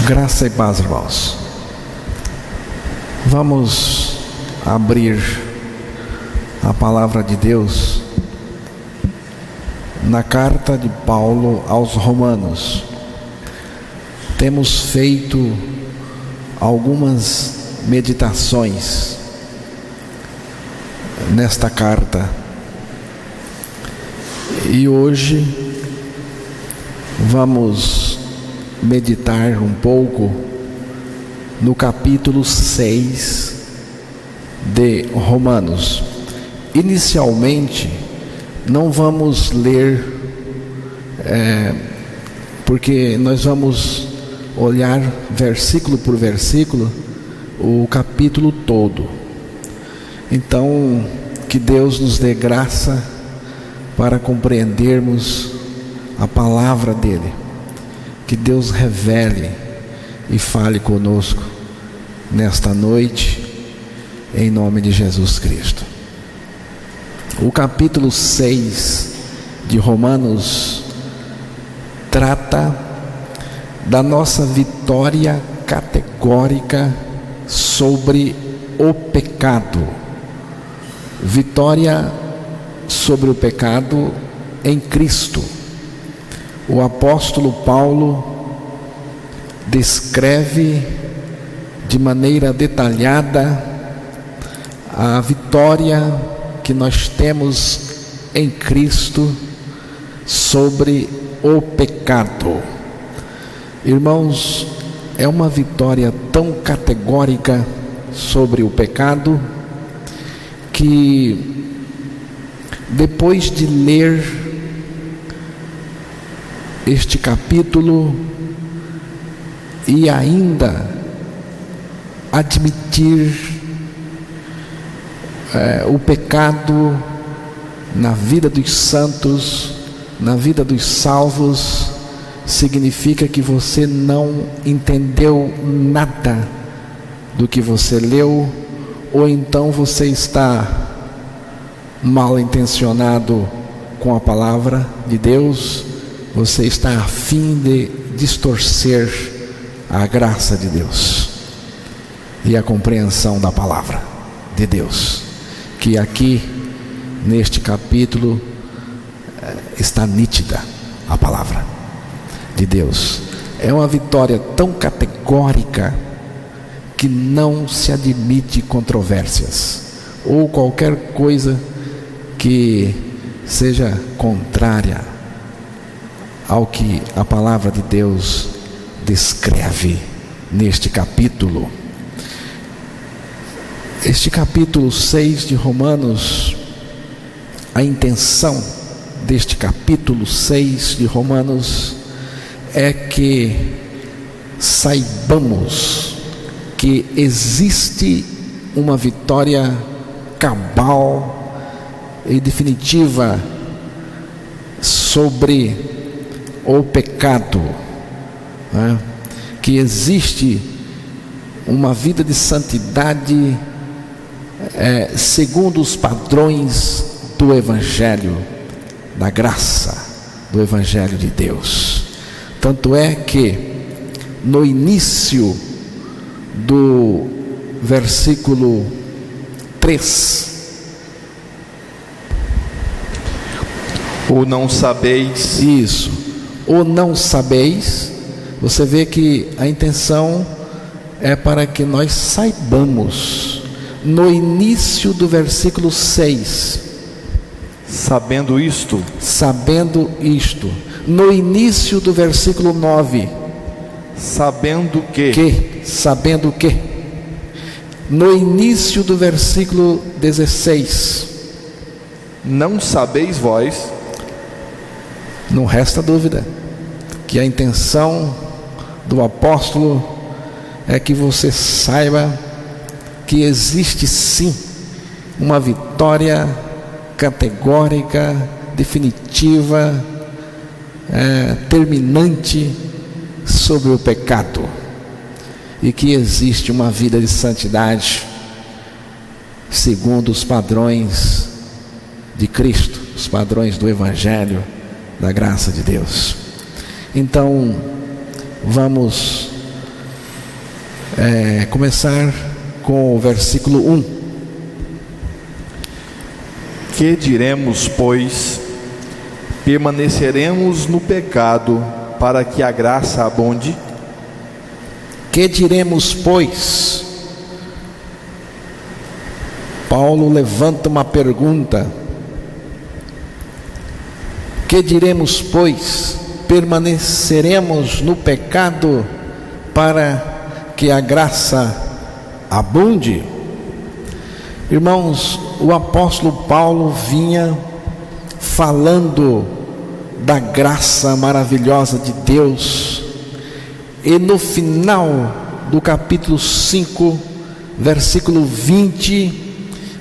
Graça e paz, irmãos. Vamos abrir a palavra de Deus na carta de Paulo aos Romanos. Temos feito algumas meditações nesta carta e hoje vamos meditar um pouco no capítulo 6 de Romanos. Inicialmente não vamos ler, porque nós vamos olhar versículo por versículo o capítulo todo. Então, que Deus nos dê graça para compreendermos a palavra dele. Que Deus revele e fale conosco nesta noite, em nome de Jesus Cristo. O capítulo 6 de Romanos trata da nossa vitória categórica sobre o pecado. Vitória sobre o pecado em Cristo. O apóstolo Paulo descreve de maneira detalhada a vitória que nós temos em Cristo sobre o pecado. Irmãos, é uma vitória tão categórica sobre o pecado que, depois de ler este capítulo e ainda admitir o pecado na vida dos santos, na vida dos salvos, significa que você não entendeu nada do que você leu, ou então você está mal intencionado com a palavra de Deus. Você está a fim de distorcer a graça de Deus e a compreensão da palavra de Deus, que aqui neste capítulo está nítida a palavra de Deus. É uma vitória tão categórica que não se admite controvérsias ou qualquer coisa que seja contrária ao que a palavra de Deus descreve neste capítulo. Este capítulo 6 de Romanos, a intenção deste capítulo 6 de Romanos é que saibamos que existe uma vitória cabal e definitiva sobre o pecado, que existe uma vida de santidade segundo os padrões do Evangelho, da graça do Evangelho de Deus. Tanto é que no início do versículo 3, ou não sabeis, isso, ou não sabeis, você vê que a intenção é para que nós saibamos. No início do versículo 6, sabendo isto, no início do versículo 9, sabendo que, no início do versículo 16, não sabeis vós. Não resta dúvida que a intenção do apóstolo é que você saiba que existe sim uma vitória categórica, definitiva, terminante sobre o pecado, e que existe uma vida de santidade segundo os padrões de Cristo, os padrões do Evangelho, da graça de Deus. Então, vamos começar com o versículo 1. Que diremos, pois? Permaneceremos no pecado para que a graça abunde? Que diremos, pois? Paulo levanta uma pergunta. Que diremos, pois? Permaneceremos no pecado para que a graça abunde? Irmãos, o apóstolo Paulo vinha falando da graça maravilhosa de Deus, e no final do capítulo 5, versículo 20,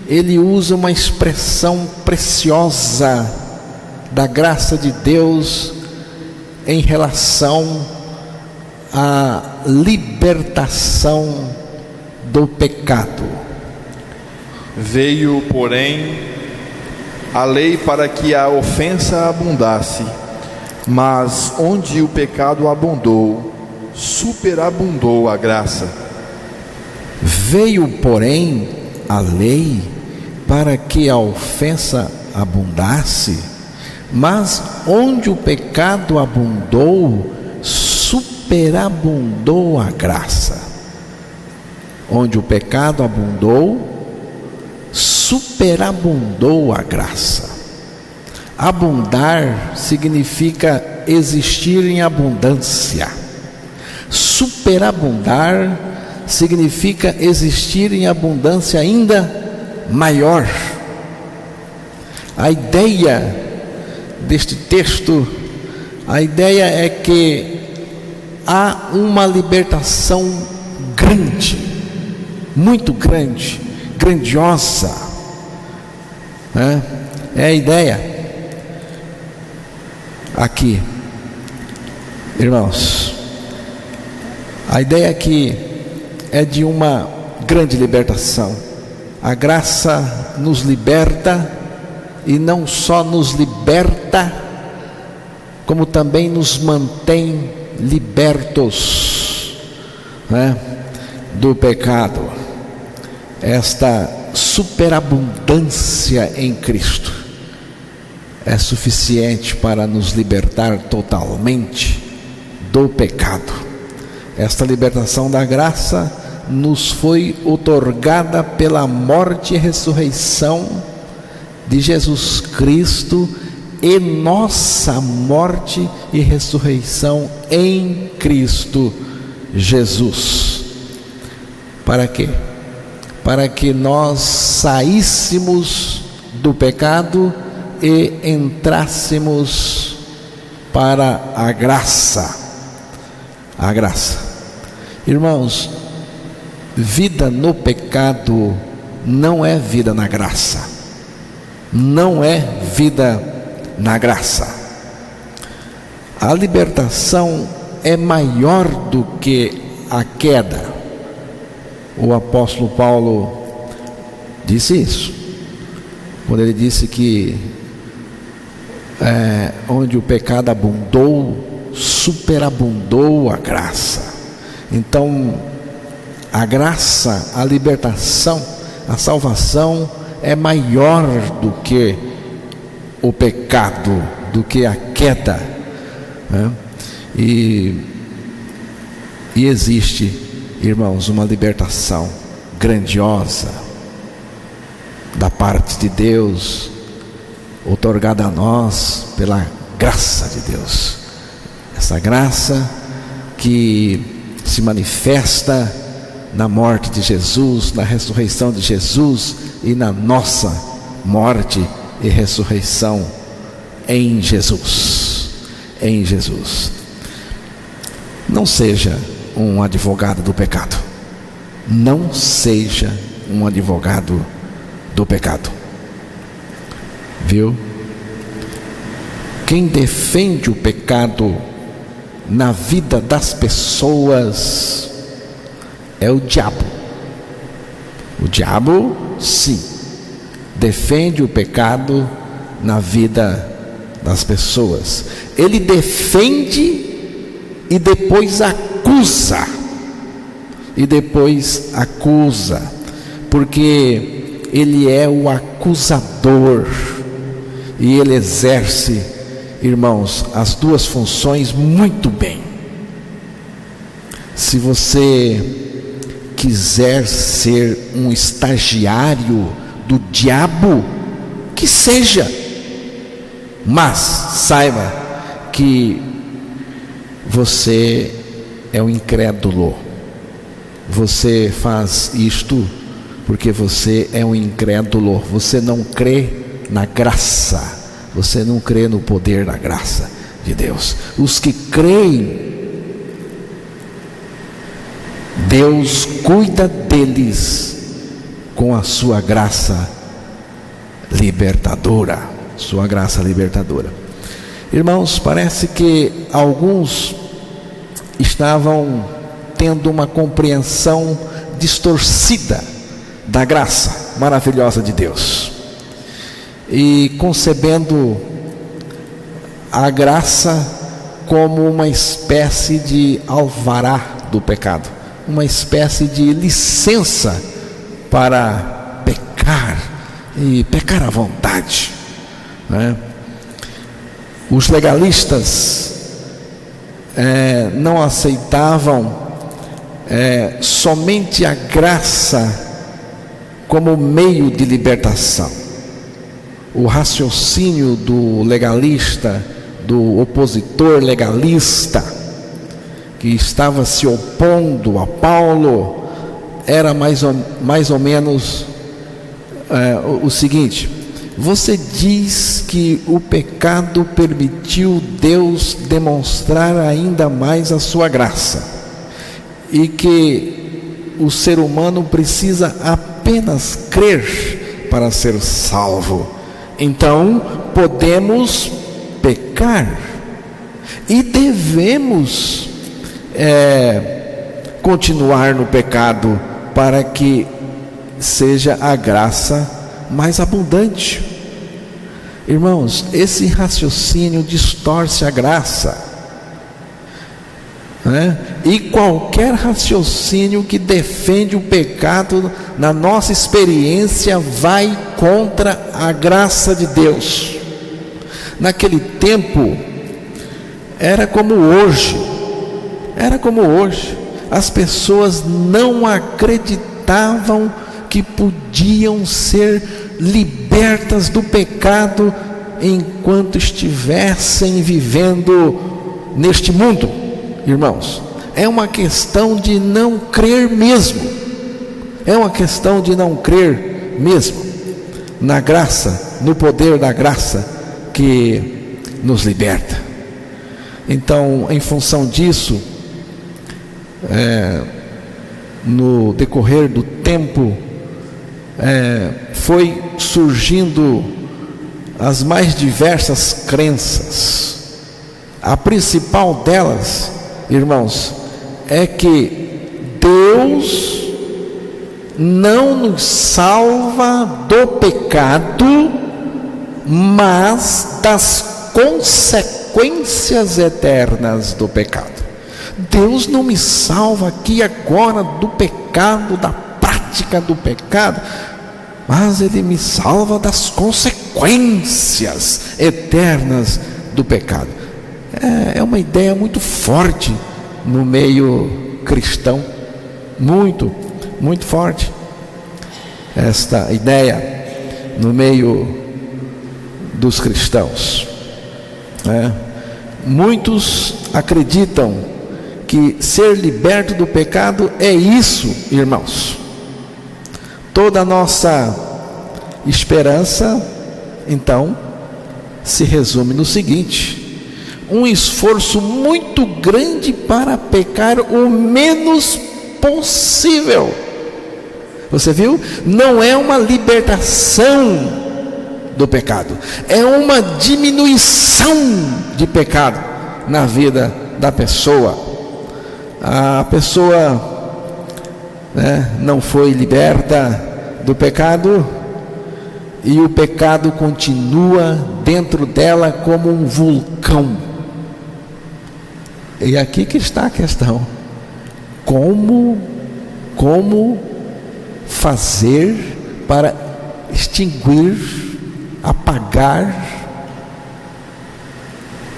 ele usa uma expressão preciosa da graça de Deus em relação à libertação do pecado. Veio, porém, a lei para que a ofensa abundasse, mas onde o pecado abundou, superabundou a graça. Veio, porém, a lei para que a ofensa abundasse, mas onde o pecado abundou, superabundou a graça. Onde o pecado abundou, superabundou a graça. Abundar significa existir em abundância. Superabundar significa existir em abundância ainda maior. A ideia deste texto, a ideia é que há uma libertação grande, muito grande, grandiosa, né? É a ideia aqui, irmãos. A ideia aqui é de uma grande libertação. A graça nos liberta, e não só nos liberta, como também nos mantém libertos, né, do pecado. Esta superabundância em Cristo é suficiente para nos libertar totalmente do pecado. Esta libertação da graça nos foi outorgada pela morte e ressurreição de Jesus Cristo, e nossa morte e ressurreição em Cristo Jesus. Para quê? Para que nós saíssemos do pecado e entrássemos para a graça. A graça. Irmãos, vida no pecado não é vida na graça. Não é vida na graça. A libertação é maior do que a queda. O apóstolo Paulo disse isso, quando ele disse que onde o pecado abundou, superabundou a graça. Então, a graça, a libertação, a salvação é maior do que o pecado, do que a queda, né? E existe, irmãos, uma libertação grandiosa da parte de Deus, outorgada a nós pela graça de Deus. Essa graça que se manifesta na morte de Jesus, na ressurreição de Jesus e na nossa morte e ressurreição em Jesus. Em Jesus. Não seja um advogado do pecado. Não seja um advogado do pecado. Viu? Quem defende o pecado na vida das pessoas é o diabo. O diabo, sim, defende o pecado na vida das pessoas. Ele defende e depois acusa e depois acusa, porque ele é o acusador e ele exerce, irmãos, as duas funções muito bem. Se você quiser ser um estagiário do diabo, que seja, mas saiba que você é um incrédulo. Você faz isto porque você é um incrédulo. Você não crê na graça, você não crê no poder da graça de Deus. Os que creem, Deus cuida deles com a sua graça libertadora. Sua graça libertadora. Irmãos, parece que alguns estavam tendo uma compreensão distorcida da graça maravilhosa de Deus e concebendo a graça como uma espécie de alvará do pecado, uma espécie de licença para pecar e pecar à vontade, né? Os legalistas não aceitavam somente a graça como meio de libertação. O raciocínio do legalista, do opositor legalista, que estava se opondo a Paulo, era mais ou menos o seguinte: você diz que o pecado permitiu Deus demonstrar ainda mais a sua graça, e que o ser humano precisa apenas crer para ser salvo. Então podemos pecar e devemos continuar no pecado para que seja a graça mais abundante. Irmãos, esse raciocínio distorce a graça, né? E qualquer raciocínio que defende o pecado, na nossa experiência, vai contra a graça de Deus. Naquele tempo era como hoje, as pessoas não acreditavam que podiam ser libertas do pecado enquanto estivessem vivendo neste mundo. Irmãos, é uma questão de não crer mesmo, na graça, no poder da graça que nos liberta. Então, em função disso, no decorrer do tempo, foi surgindo as mais diversas crenças. A principal delas, irmãos, é que Deus não nos salva do pecado, mas das consequências eternas do pecado. Deus não me salva aqui agora do pecado, da prática do pecado, mas Ele me salva das consequências eternas do pecado. É uma ideia muito forte no meio cristão, muito forte esta ideia no meio dos cristãos, Muitos acreditam que ser liberto do pecado é isso, irmãos. Toda a nossa esperança, então, se resume no seguinte: um esforço muito grande para pecar o menos possível. Você viu? Não é uma libertação do pecado, é uma diminuição de pecado na vida da pessoa. A pessoa não foi liberta do pecado e o pecado continua dentro dela como um vulcão. E aqui que está a questão: como como fazer para extinguir, apagar,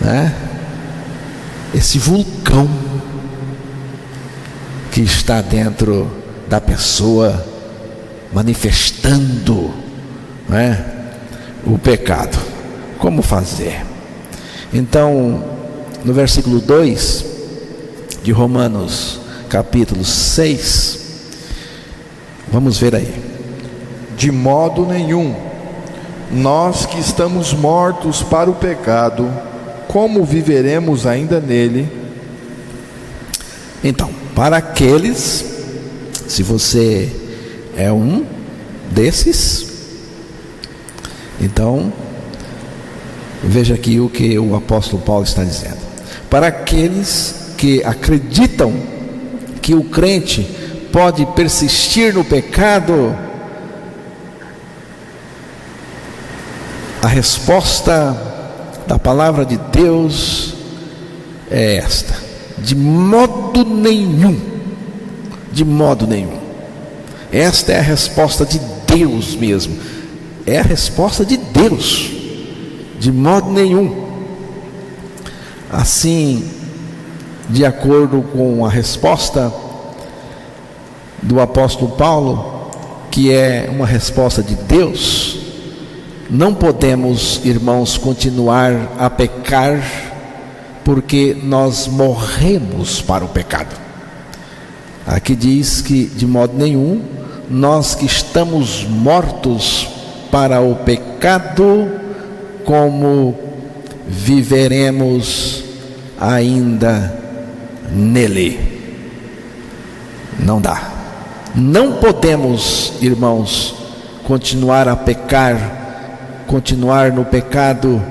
né, esse vulcão que está dentro da pessoa, manifestando, né, o pecado. Como fazer? Então, no versículo 2 de Romanos, capítulo 6, vamos ver aí. De modo nenhum, nós que estamos mortos para o pecado, como viveremos ainda nele? Então, para aqueles, se você é um desses, então, veja aqui o que o apóstolo Paulo está dizendo. Para aqueles que acreditam que o crente pode persistir no pecado, a resposta da palavra de Deus é esta: de modo nenhum, de modo nenhum. Esta é a resposta de Deus mesmo, é a resposta de Deus, de modo nenhum. Assim, de acordo com a resposta do apóstolo Paulo, que é uma resposta de Deus, não podemos, irmãos, continuar a pecar, porque nós morremos para o pecado. Aqui diz que de modo nenhum, nós que estamos mortos para o pecado, como viveremos ainda nele? Não dá. Não podemos, irmãos, continuar a pecar, continuar no pecado,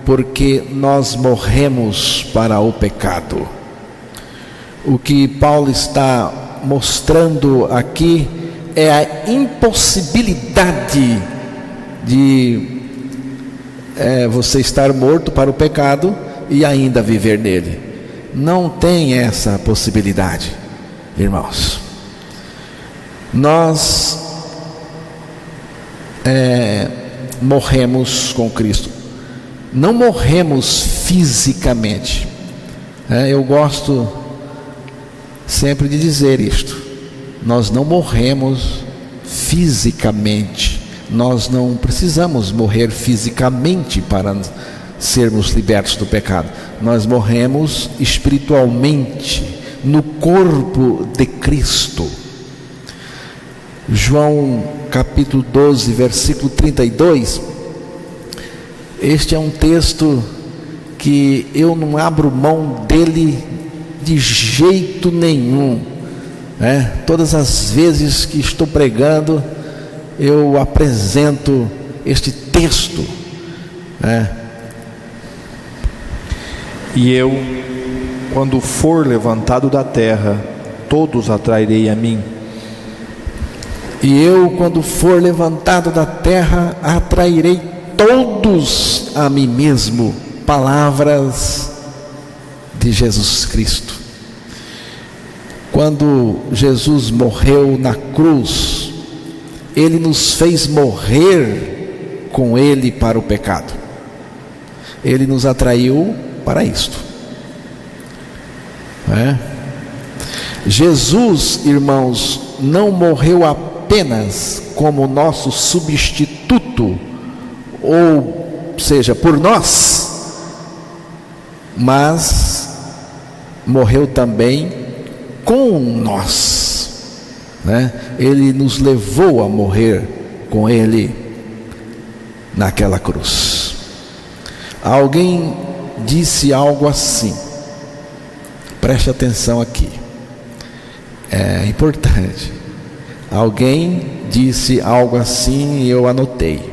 porque nós morremos para o pecado. O que Paulo está mostrando aqui é a impossibilidade de você estar morto para o pecado e ainda viver nele. Não tem essa possibilidade, irmãos. Nós morremos com Cristo. Não morremos fisicamente. Eu gosto sempre de dizer isto: nós não morremos fisicamente. Nós não precisamos morrer fisicamente para sermos libertos do pecado. Nós morremos espiritualmente, no corpo de Cristo. João capítulo 12, versículo 32. Este é um texto que eu não abro mão dele de jeito nenhum, Todas as vezes que estou pregando, eu apresento este texto, E eu, quando for levantado da terra, todos atrairei a mim. E eu, quando for levantado da terra, atrairei todos a mim mesmo. Palavras de Jesus Cristo. Quando Jesus morreu na cruz, Ele nos fez morrer com Ele para o pecado. Ele nos atraiu para isto. Jesus, irmãos, não morreu apenas como nosso substituto, ou seja, por nós, mas morreu também com nós, Ele nos levou a morrer com Ele naquela cruz. Alguém disse algo assim, preste atenção aqui, é importante. Alguém disse algo assim e eu anotei: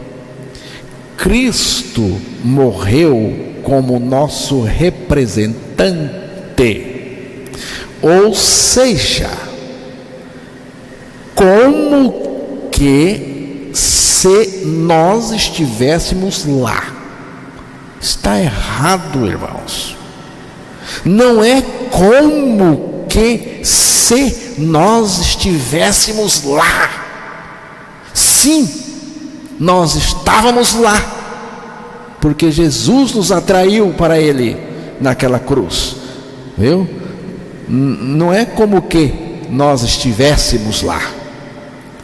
Cristo morreu como nosso representante, ou seja, como que se nós estivéssemos lá. Está errado, irmãos. Não é como que se se nós estivéssemos lá. Sim, nós estávamos lá, porque Jesus nos atraiu para Ele naquela cruz, viu? Não é como que nós estivéssemos lá,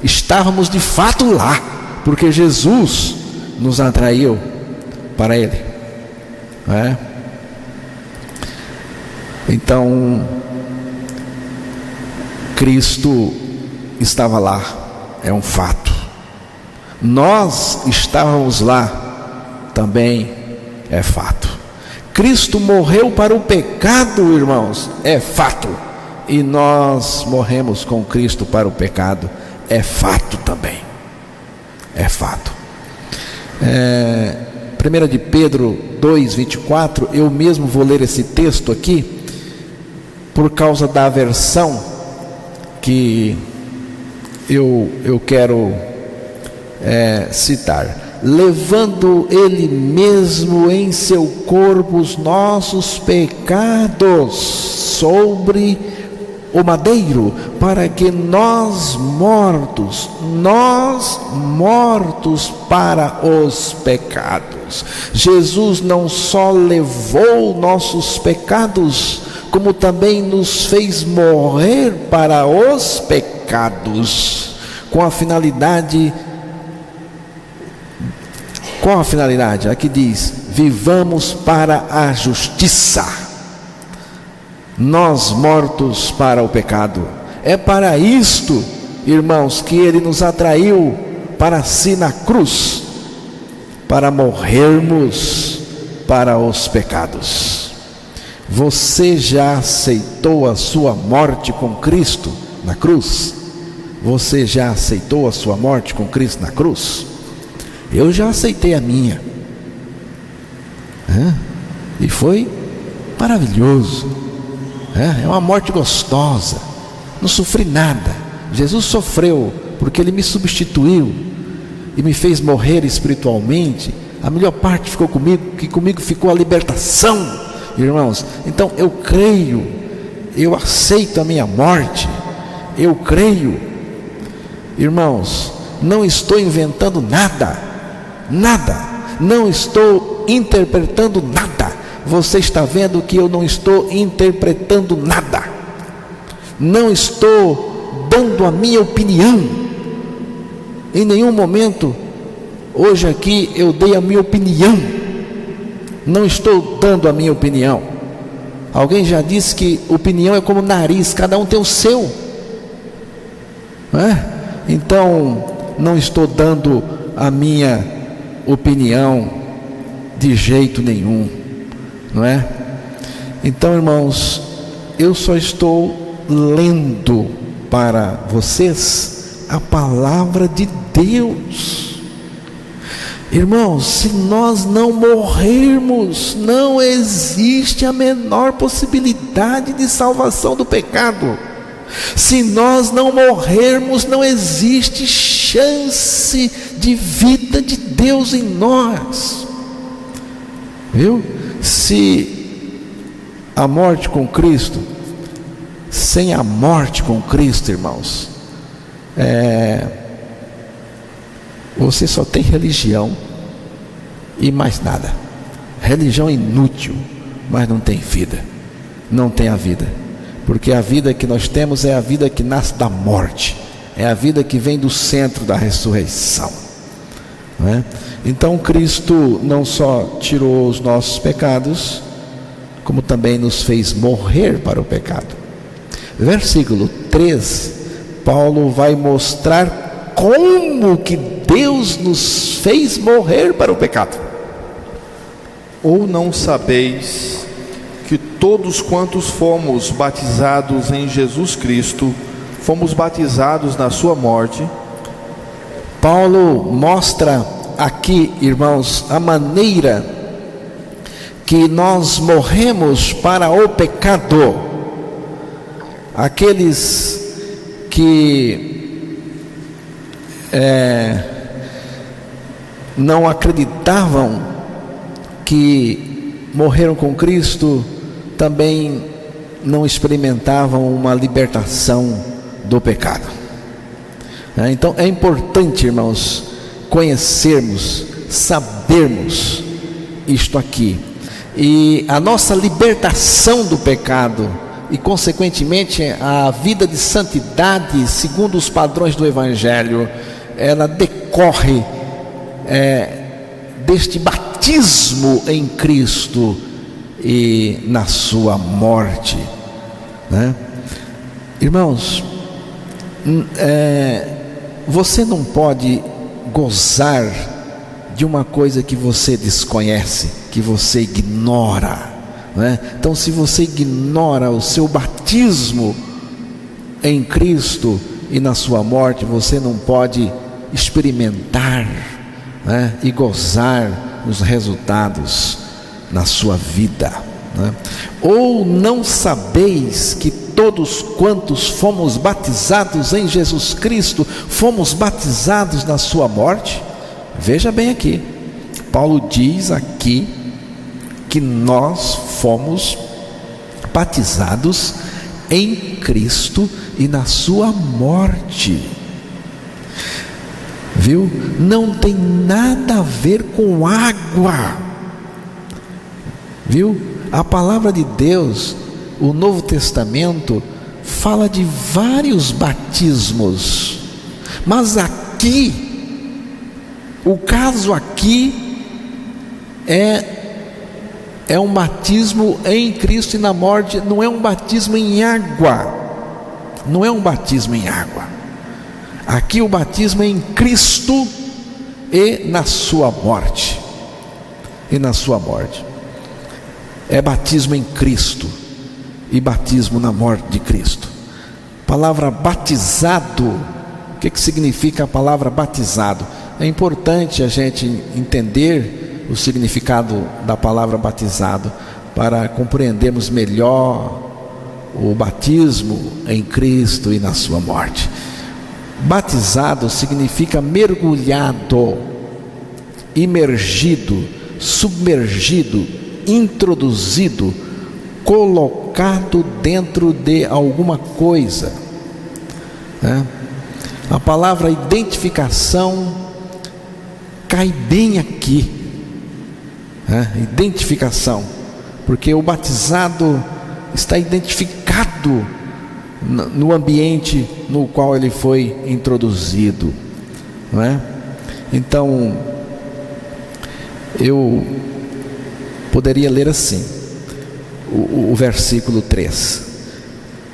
estávamos de fato lá, porque Jesus nos atraiu para Ele, não é? Então, Cristo estava lá, é um fato. Nós estávamos lá, também é fato. Cristo morreu para o pecado, irmãos, é fato. E nós morremos com Cristo para o pecado, é fato também. É fato. 1 de Pedro 2:24, eu mesmo vou ler esse texto aqui, por causa da versão que eu quero citar. Levando Ele mesmo em seu corpo os nossos pecados sobre o madeiro, para que nós mortos para os pecados. Jesus não só levou nossos pecados, como também nos fez morrer para os pecados, com a finalidade, aqui diz, vivamos para a justiça. Nós mortos para o pecado. É para isto, irmãos, que Ele nos atraiu para si na cruz, para morrermos para os pecados. Você já aceitou a sua morte com Cristo na cruz? Você já aceitou a sua morte com Cristo na cruz? Eu já aceitei a minha, e foi maravilhoso. É uma morte gostosa, não sofri nada. Jesus sofreu porque Ele me substituiu e me fez morrer espiritualmente. A melhor parte ficou comigo, que comigo ficou a libertação, irmãos. Então eu creio, eu aceito a minha morte, eu creio, irmãos. Não estou inventando nada, não estou interpretando nada. Você está vendo que eu não estou interpretando nada, não estou dando a minha opinião. Em nenhum momento hoje aqui eu dei a minha opinião, não estou dando a minha opinião. Alguém já disse que opinião é como nariz, cada um tem o seu, então não estou dando a minha opinião de jeito nenhum, não é? Então, irmãos, eu só estou lendo para vocês a palavra de Deus. Irmãos, se nós não morrermos, não existe a menor possibilidade de salvação do pecado. Se nós não morrermos, não existe chance de vida de Deus em nós, viu? Se a morte com Cristo, sem a morte com Cristo, irmãos, você só tem religião e mais nada. Religião inútil, mas não tem vida, não tem a vida, porque a vida que nós temos é a vida que nasce da morte, é a vida que vem do centro da ressurreição, não é? Então Cristo não só tirou os nossos pecados, como também nos fez morrer para o pecado. Versículo 3, Paulo vai mostrar como que Deus nos fez morrer para o pecado. Ou não sabeis que todos quantos fomos batizados em Jesus Cristo, fomos batizados na sua morte? Paulo mostra aqui, irmãos, a maneira que nós morremos para o pecado. Aqueles que não acreditavam que morreram com Cristo também não experimentavam uma libertação do pecado. Então é importante, irmãos, conhecermos, sabermos isto aqui. E a nossa libertação do pecado e consequentemente a vida de santidade segundo os padrões do Evangelho, ela decorre deste batismo em Cristo e na sua morte, né? Irmãos, você não pode gozar de uma coisa que você desconhece, que você ignora, né? Então, se você ignora o seu batismo em Cristo e na sua morte, você não pode experimentar, né, e gozar os resultados na sua vida, né? Ou não sabeis que todos quantos fomos batizados em Jesus Cristo, fomos batizados na sua morte? Veja bem aqui, Paulo diz aqui que nós fomos batizados em Cristo e na sua morte. Viu? Não tem nada a ver com água. Viu? A palavra de Deus, o Novo Testamento, fala de vários batismos, mas aqui, o caso aqui é um batismo em Cristo e na morte, não é um batismo em água, não é um batismo em água. Aqui o batismo é em Cristo e na sua morte, e na sua morte. É batismo em Cristo e batismo na morte de Cristo. Palavra batizado, o que significa a palavra batizado? É importante a gente entender o significado da palavra batizado para compreendermos melhor o batismo em Cristo e na sua morte. Batizado significa mergulhado, imergido, submergido, introduzido, colocado dentro de alguma coisa, né? A palavra identificação cai bem aqui, né? Identificação, porque o batizado está identificado no ambiente no qual ele foi introduzido, não é? Então, eu poderia ler assim, o versículo 3: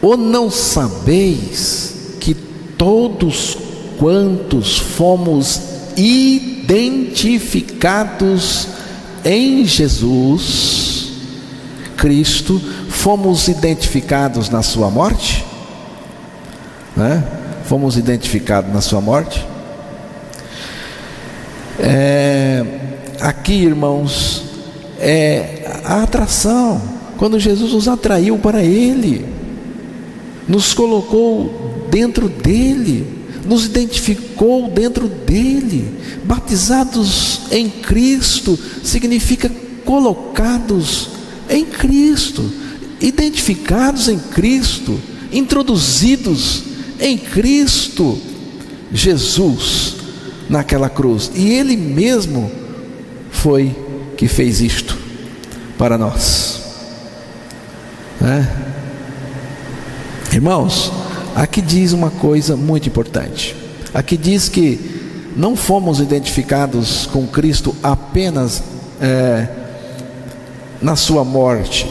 ou não sabeis que todos quantos fomos identificados em Jesus Cristo, fomos identificados na sua morte, né? Fomos identificados na sua morte. Aqui, irmãos, é a atração, quando Jesus nos atraiu para Ele, nos colocou dentro dEle, nos identificou dentro dEle. Batizados em Cristo significa colocados em Cristo, identificados em Cristo, introduzidos em Cristo Jesus naquela cruz. E Ele mesmo foi que fez isto para nós, né? Irmãos, aqui diz uma coisa muito importante. Aqui diz que não fomos identificados com Cristo apenas na sua morte,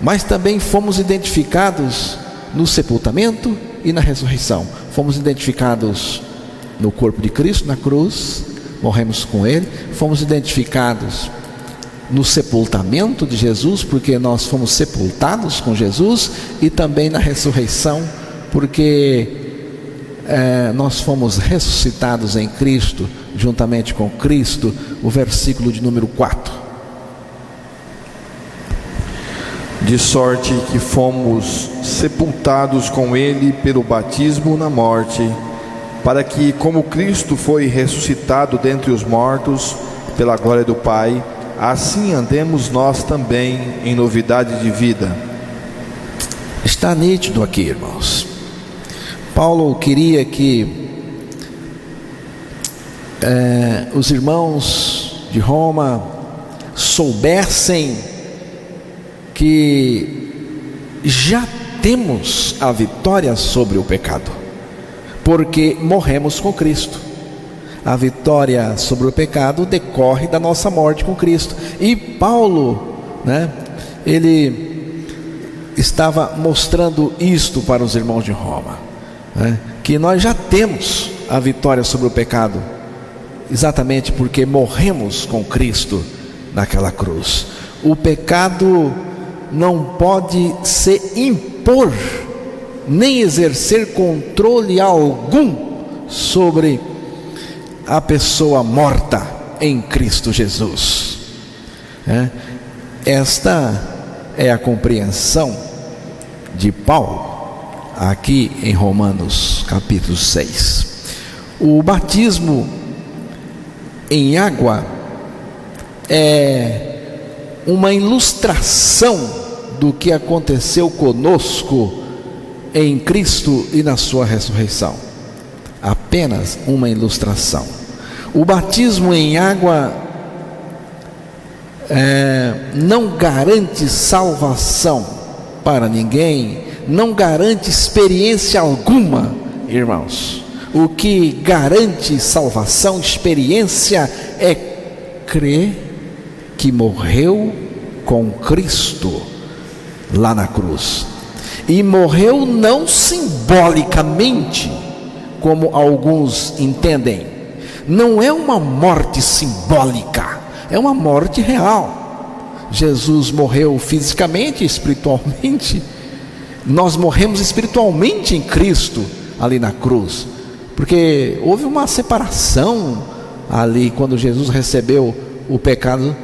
mas também fomos identificados no sepultamento e na ressurreição. Fomos identificados no corpo de Cristo, na cruz, morremos com Ele. Fomos identificados no sepultamento de Jesus, porque nós fomos sepultados com Jesus, e também na ressurreição, porque nós fomos ressuscitados em Cristo, juntamente com Cristo. O versículo de número 4: de sorte que fomos sepultados com Ele pelo batismo na morte, para que, como Cristo foi ressuscitado dentre os mortos pela glória do Pai, assim andemos nós também em novidade de vida. Está nítido aqui, irmãos. Paulo queria que os irmãos de Roma soubessem que já temos a vitória sobre o pecado, porque morremos com Cristo. A vitória sobre o pecado decorre da nossa morte com Cristo. E Paulo, ele estava mostrando isto para os irmãos de Roma, que nós já temos a vitória sobre o pecado, exatamente porque morremos com Cristo naquela cruz. O pecado não pode se impor, nem exercer controle algum sobre a pessoa morta em Cristo Jesus. Esta é a compreensão de Paulo aqui em Romanos capítulo 6. O batismo em água é uma ilustração do que aconteceu conosco em Cristo e na sua ressurreição. Apenas uma ilustração. O batismo em água não garante salvação para ninguém, não garante experiência alguma, irmãos. O que garante salvação, experiência, é crer que morreu com Cristo lá na cruz. E morreu não simbolicamente, como alguns entendem. Não é uma morte simbólica, é uma morte real. Jesus morreu fisicamente e espiritualmente. Nós morremos espiritualmente em Cristo ali na cruz, porque houve uma separação ali quando Jesus recebeu o pecado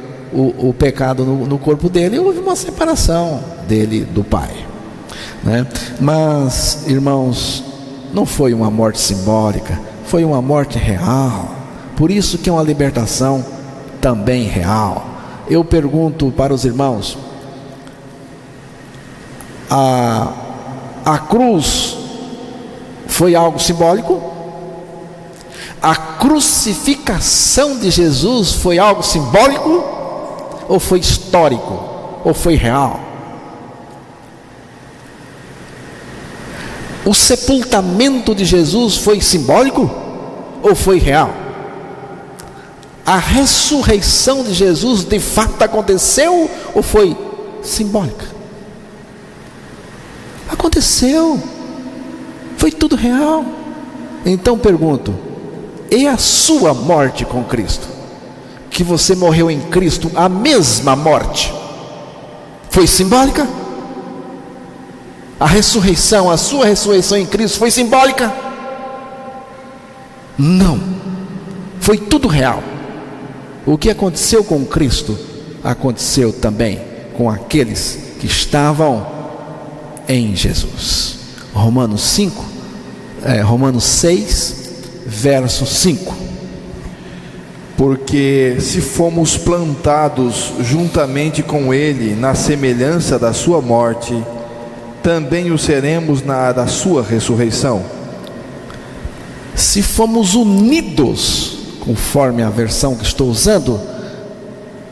no corpo dele. Houve uma separação dele do Pai, Mas, irmãos, não foi uma morte simbólica, foi uma morte real. Por isso que é uma libertação também real. Eu pergunto para os irmãos: a cruz foi algo simbólico? A crucificação de Jesus foi algo simbólico? Ou foi histórico? Ou foi real? O sepultamento de Jesus foi simbólico ou foi real? A ressurreição de Jesus de fato aconteceu ou foi simbólica? Aconteceu, foi tudo real. Então pergunto: e a sua morte com Cristo? Que você morreu em Cristo, a mesma morte, foi simbólica? A ressurreição, a sua ressurreição em Cristo foi simbólica? Não, foi tudo real. O que aconteceu com Cristo aconteceu também com aqueles que estavam em Jesus. Romanos 6, verso 5. Porque se fomos plantados juntamente com Ele na semelhança da sua morte, também o seremos na da sua ressurreição. Se fomos unidos, conforme a versão que estou usando,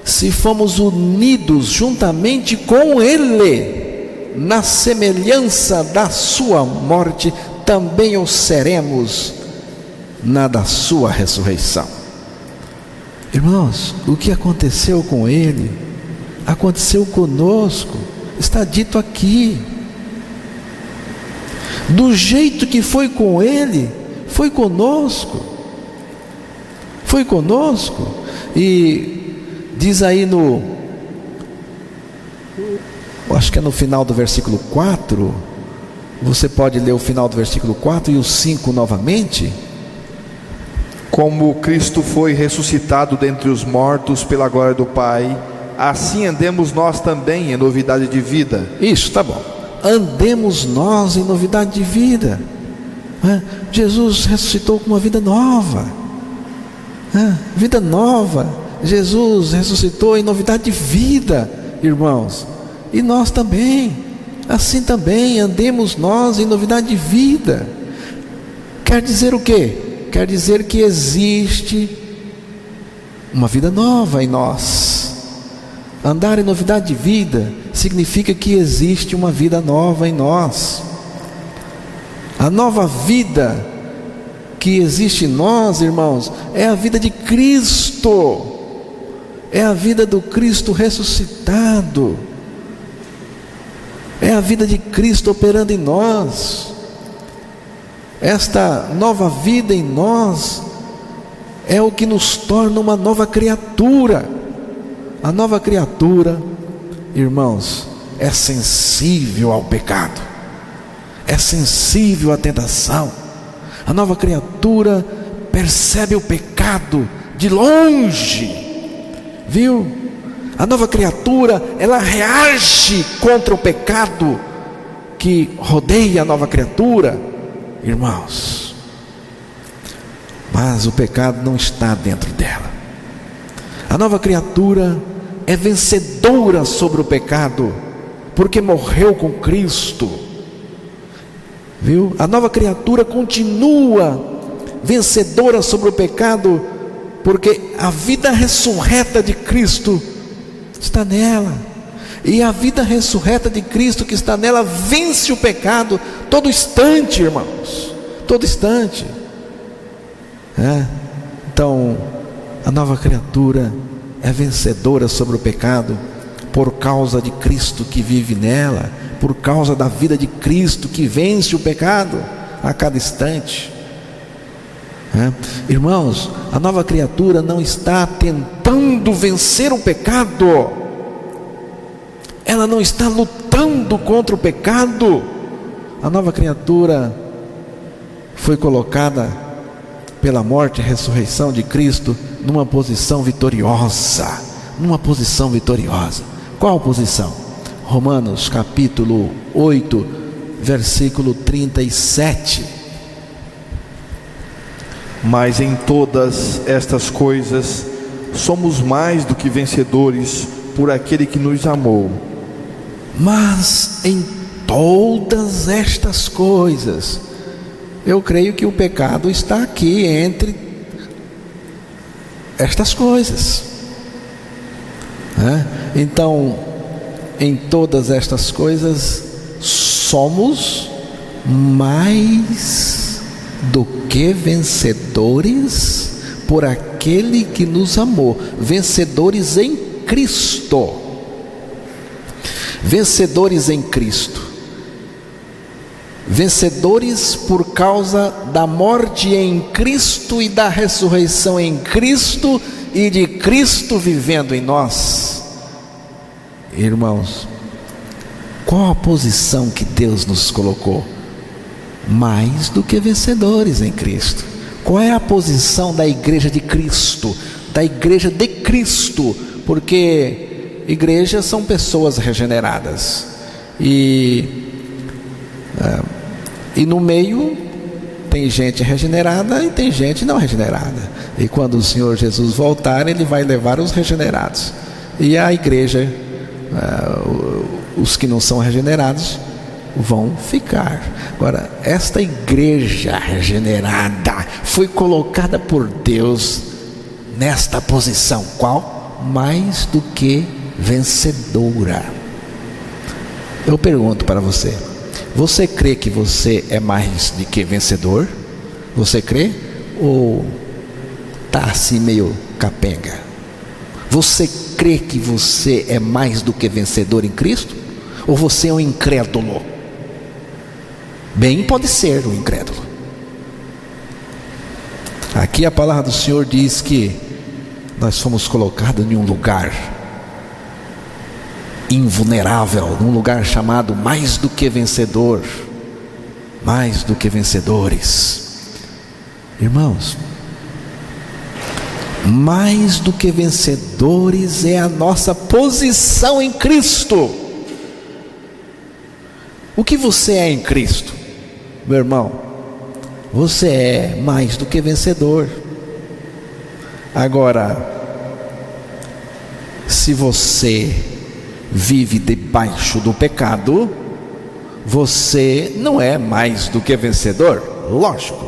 se fomos unidos juntamente com Ele na semelhança da sua morte, também o seremos na da sua ressurreição. Irmãos, o que aconteceu com Ele aconteceu conosco, está dito aqui. Do jeito que foi com Ele, foi conosco. Foi conosco. E diz aí acho que é no final do versículo 4, você pode ler o final do versículo 4 e o 5 novamente. Como Cristo foi ressuscitado dentre os mortos pela glória do Pai, assim andemos nós também em novidade de vida. Isso, está bom. Andemos nós em novidade de vida. Jesus ressuscitou com uma vida nova. Vida nova. Jesus ressuscitou em novidade de vida, irmãos. E nós também assim também andemos nós em novidade de vida. Quer dizer o quê? Quer dizer que existe uma vida nova em nós. Andar em novidade de vida significa que existe uma vida nova em nós. A nova vida que existe em nós, irmãos, é a vida de Cristo. É a vida do Cristo ressuscitado. É a vida de Cristo operando em nós. Esta nova vida em nós é o que nos torna uma nova criatura. A nova criatura, irmãos, é sensível ao pecado, é sensível à tentação. A nova criatura percebe o pecado de longe, viu? A nova criatura, ela reage contra o pecado que rodeia a nova criatura, irmãos. Mas o pecado não está dentro dela. A nova criatura é vencedora sobre o pecado, porque morreu com Cristo, viu? A nova criatura continua vencedora sobre o pecado, porque a vida ressurreta de Cristo está nela. E a vida ressurreta de Cristo que está nela vence o pecado todo instante, irmãos, todo instante. Então, a nova criatura é vencedora sobre o pecado por causa de Cristo que vive nela, por causa da vida de Cristo que vence o pecado a cada instante. Irmãos, a nova criatura não está tentando vencer o pecado, ela não está lutando contra o pecado. A nova criatura foi colocada pela morte e ressurreição de Cristo numa posição vitoriosa, numa posição vitoriosa. Qual posição? Romanos capítulo 8, versículo 37. Mas em todas estas coisas somos mais do que vencedores por aquele que nos amou. Mas em todas estas coisas, eu creio que o pecado está aqui entre estas coisas. Então, em todas estas coisas, somos mais do que vencedores por aquele que nos amou. Vencedores em Cristo. Vencedores em Cristo. Vencedores por causa da morte em Cristo e da ressurreição em Cristo e de Cristo vivendo em nós. Irmãos, qual a posição que Deus nos colocou? Mais do que vencedores em Cristo. Qual é a posição da igreja de Cristo? Da igreja de Cristo, porque igrejas são pessoas regeneradas e no meio tem gente regenerada e tem gente não regenerada, e quando o Senhor Jesus voltar, Ele vai levar os regenerados, e a igreja, os que não são regenerados vão ficar. Agora, esta igreja regenerada foi colocada por Deus nesta posição. Qual? Mais do que vencedora. Eu pergunto para você: você crê que você é mais do que vencedor? Você crê? Ou está assim meio capenga? Você crê que você é mais do que vencedor em Cristo? Ou você é um incrédulo? Bem, pode ser um incrédulo. Aqui a palavra do Senhor diz que nós fomos colocados em um lugar invulnerável, num lugar chamado mais do que vencedor, mais do que vencedores. Irmãos, mais do que vencedores é a nossa posição em Cristo. O que você é em Cristo, meu irmão? Você é mais do que vencedor. Agora, se você vive debaixo do pecado, você não é mais do que vencedor, lógico.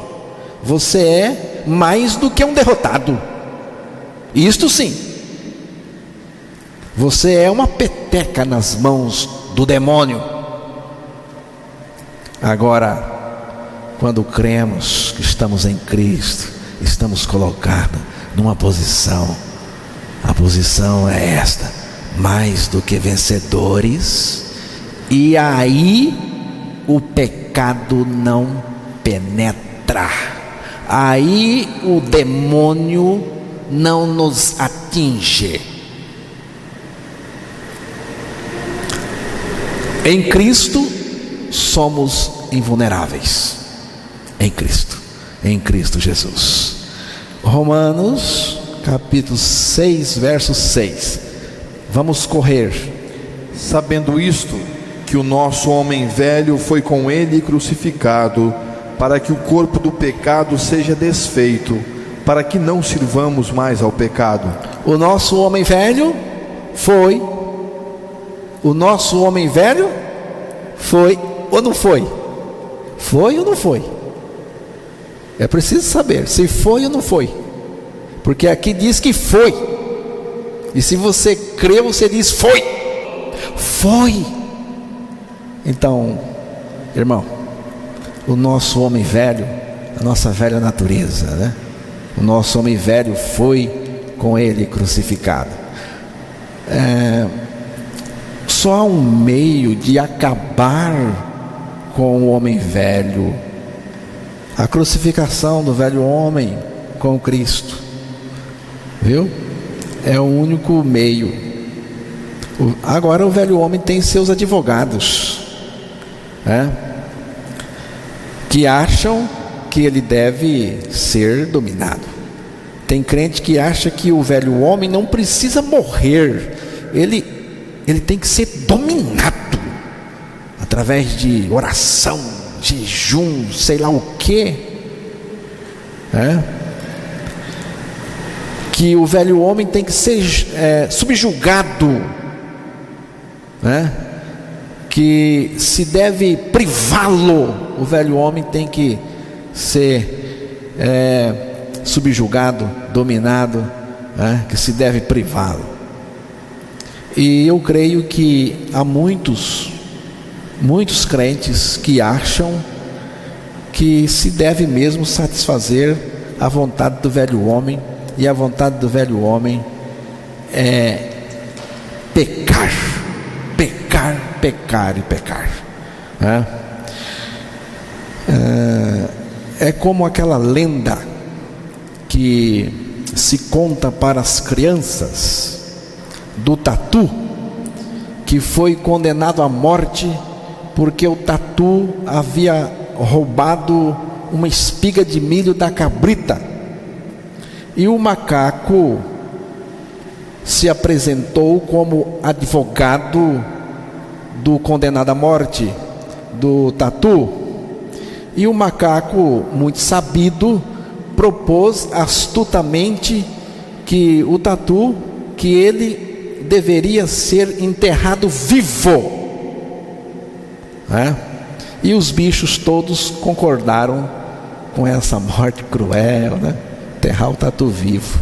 Você é mais do que um derrotado. Isto sim. Você é uma peteca nas mãos do demônio. Agora, quando cremos que estamos em Cristo, estamos colocados numa posição. A posição é esta: mais do que vencedores. E aí o pecado não penetra. Aí o demônio não nos atinge. Em Cristo somos invulneráveis. Em Cristo Jesus. Romanos capítulo 6, verso 6. Vamos correr. Sabendo isto, que o nosso homem velho foi com ele crucificado, para que o corpo do pecado seja desfeito, para que não sirvamos mais ao pecado. O nosso homem velho foi. O nosso homem velho foi ou não foi? Foi ou não foi? É preciso saber se foi ou não foi, porque aqui diz que foi. E se você crê, você diz foi. Foi. Então, irmão, o nosso homem velho, a nossa velha natureza, né? O nosso homem velho foi com ele crucificado. Só há um meio de acabar com o homem velho: a crucificação do velho homem com Cristo. Viu? É o único meio. Agora o velho homem tem seus advogados, que acham que ele deve ser dominado. Tem crente que acha que o velho homem não precisa morrer, ele tem que ser dominado através de oração, jejum, sei lá o quê, que o velho homem tem que ser subjugado, que se deve privá-lo. O velho homem tem que ser subjugado, dominado, que se deve privá-lo. E eu creio que há muitos crentes que acham que se deve mesmo satisfazer a vontade do velho homem, e a vontade do velho homem é pecar e pecar. É como aquela lenda que se conta para as crianças do tatu, que foi condenado à morte porque o tatu havia roubado uma espiga de milho da cabrita. E o macaco se apresentou como advogado do condenado à morte, do tatu. E o macaco, muito sabido, propôs astutamente que o tatu, que ele deveria ser enterrado vivo. E os bichos todos concordaram com essa morte cruel, enterrar o tatu vivo.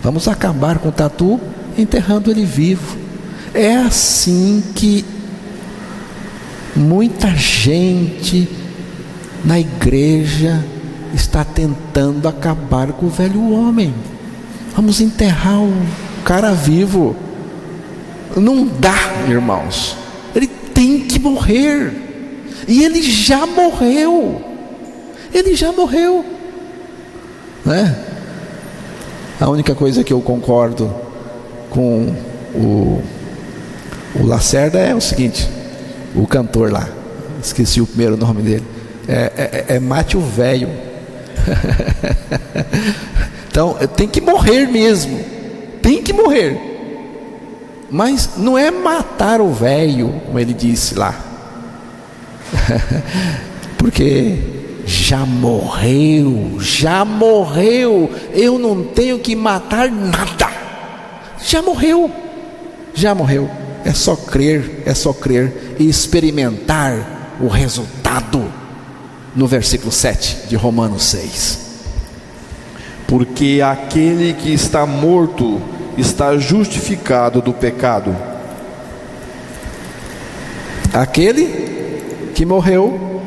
Vamos acabar com o tatu enterrando ele vivo. É assim que muita gente na igreja está tentando acabar com o velho homem. Vamos enterrar o cara vivo. Não dá, irmãos. Ele tem que morrer. E ele já morreu. A única coisa que eu concordo com o Lacerda é o seguinte: o cantor lá, esqueci o primeiro nome dele, é mate o velho. Então tem que morrer mesmo, tem que morrer. Mas não é matar o velho, como ele disse lá, porque já morreu, eu não tenho que matar nada, já morreu, é só crer e experimentar o resultado no versículo 7 de Romanos 6. Porque aquele que está morto está justificado do pecado. Aquele que morreu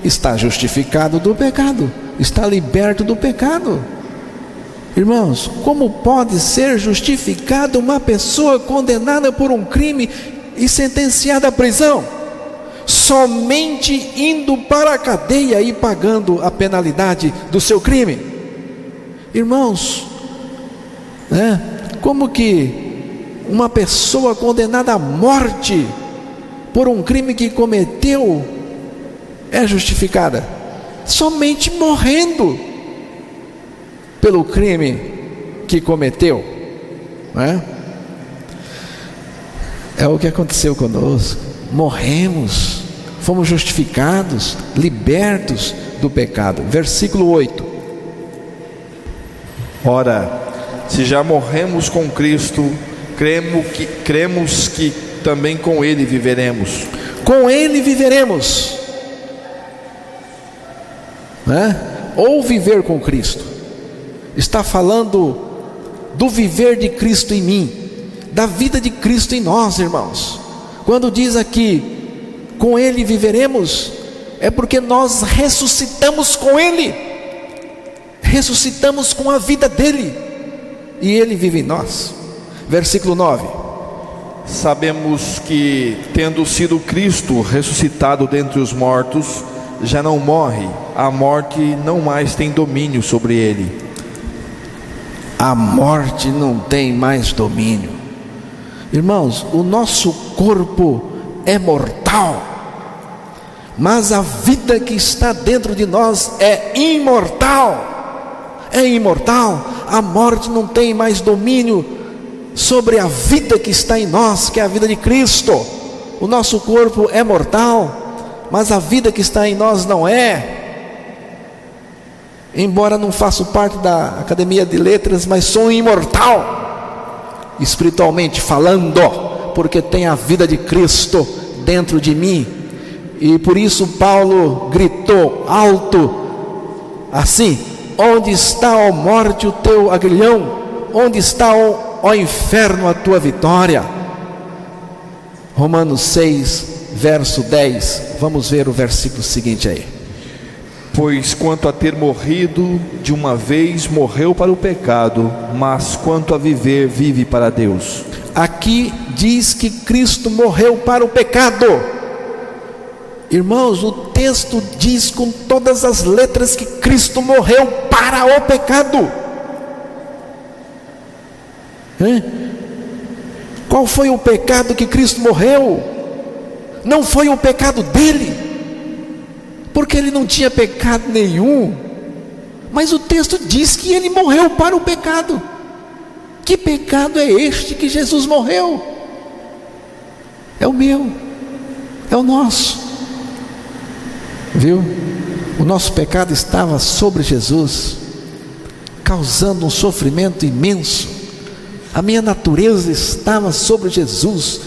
está justificado do pecado, está liberto do pecado. Irmãos, como pode ser justificada uma pessoa condenada por um crime e sentenciada à prisão? Somente indo para a cadeia e pagando a penalidade do seu crime. Irmãos, como que uma pessoa condenada à morte por um crime que cometeu é justificada? Somente morrendo pelo crime que cometeu, é o que aconteceu conosco. Morremos, fomos justificados, libertos do pecado. Versículo 8. Ora, se já morremos com Cristo, cremos que também com Ele viveremos. Com Ele viveremos, ou viver com Cristo. Está falando do viver de Cristo em mim, da vida de Cristo em nós, irmãos. Quando diz aqui, com Ele viveremos, é porque nós ressuscitamos com Ele, ressuscitamos com a vida dEle, e Ele vive em nós. Versículo 9. Sabemos que, tendo sido Cristo ressuscitado dentre os mortos, já não morre, a morte não mais tem domínio sobre Ele. A morte não tem mais domínio. Irmãos, o nosso corpo é mortal, mas a vida que está dentro de nós é imortal. É imortal. A morte não tem mais domínio sobre a vida que está em nós, que é a vida de Cristo. O nosso corpo é mortal, mas a vida que está em nós não é. Embora não faça parte da Academia de Letras, mas sou imortal, espiritualmente falando, porque tem a vida de Cristo dentro de mim. E por isso Paulo gritou alto assim: onde está, ó morte, o teu aguilhão? Onde está, ó inferno, a tua vitória? Romanos 6, verso 10. Vamos ver o versículo seguinte aí. Pois quanto a ter morrido de uma vez, morreu para o pecado, mas quanto a viver, vive para Deus. Aqui diz que Cristo morreu para o pecado. Irmãos, o texto diz com todas as letras que Cristo morreu para o pecado. Qual foi o pecado que Cristo morreu? Não foi o pecado dele, porque ele não tinha pecado nenhum, mas o texto diz que ele morreu para o pecado. Que pecado é este que Jesus morreu? É o meu, é o nosso, viu? O nosso pecado estava sobre Jesus, causando um sofrimento imenso. A minha natureza estava sobre Jesus,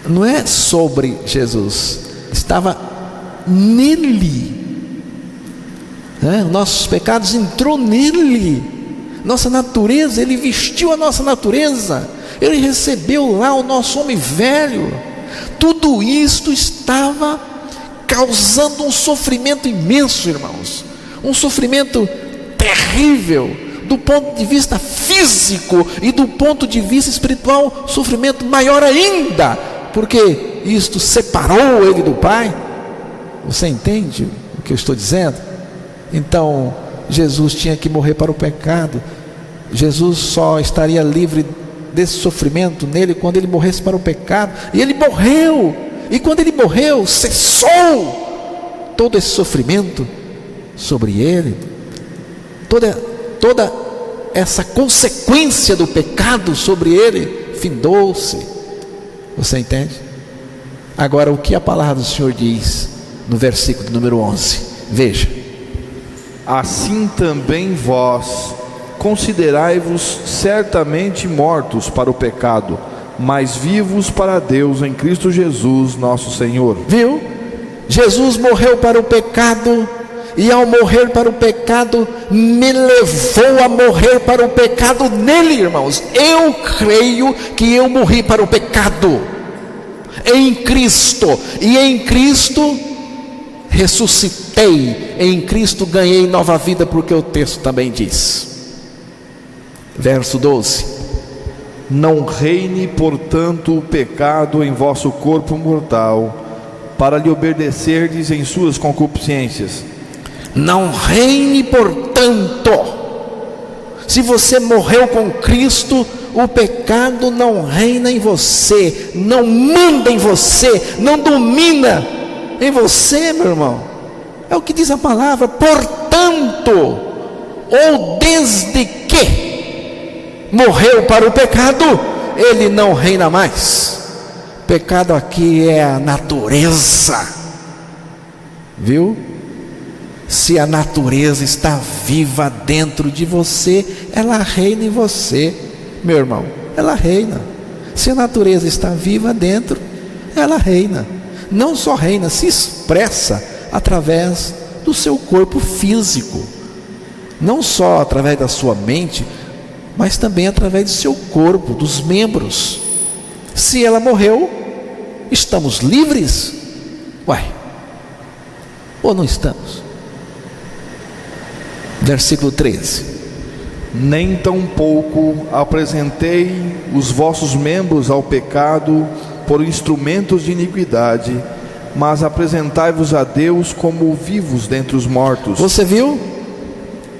não é sobre Jesus, estava nele, nossos pecados entrou nele, nossa natureza, ele vestiu a nossa natureza, ele recebeu lá o nosso homem velho. Tudo isto estava causando um sofrimento imenso, irmãos, um sofrimento terrível, do ponto de vista físico e do ponto de vista espiritual, sofrimento maior ainda, porque isto separou ele do Pai. Você entende o que eu estou dizendo? Então, Jesus tinha que morrer para o pecado. Jesus só estaria livre desse sofrimento nele quando ele morresse para o pecado. E ele morreu. E quando ele morreu, cessou todo esse sofrimento sobre ele. Toda essa consequência do pecado sobre ele findou-se. Você entende? Agora, o que a palavra do Senhor diz no versículo número 11, veja: assim também vós considerai-vos certamente mortos para o pecado, mas vivos para Deus em Cristo Jesus, nosso Senhor. Viu? Jesus morreu para o pecado, e ao morrer para o pecado, me levou a morrer para o pecado nele, irmãos. Eu creio que eu morri para o pecado em Cristo, e em Cristo ressuscitei, em Cristo ganhei nova vida, porque o texto também diz, verso 12: não reine, portanto, o pecado em vosso corpo mortal, para lhe obedecerdes em suas concupiscências. Não reine, portanto. Se você morreu com Cristo, o pecado não reina em você, não manda em você, não domina em você, meu irmão. É o que diz a palavra. Portanto, ou desde que morreu para o pecado, ele não reina mais. Pecado aqui é a natureza, viu? Se a natureza está viva dentro de você, ela reina em você, meu irmão, ela reina. Se a natureza está viva dentro, ela reina. Não só reina, se expressa através do seu corpo físico, não só através da sua mente, mas também através do seu corpo, dos membros. Se ela morreu, estamos livres? Uai, ou não estamos? Versículo 13: nem tampouco apresentei os vossos membros ao pecado por instrumentos de iniquidade, mas apresentai-vos a Deus como vivos dentre os mortos. Você viu?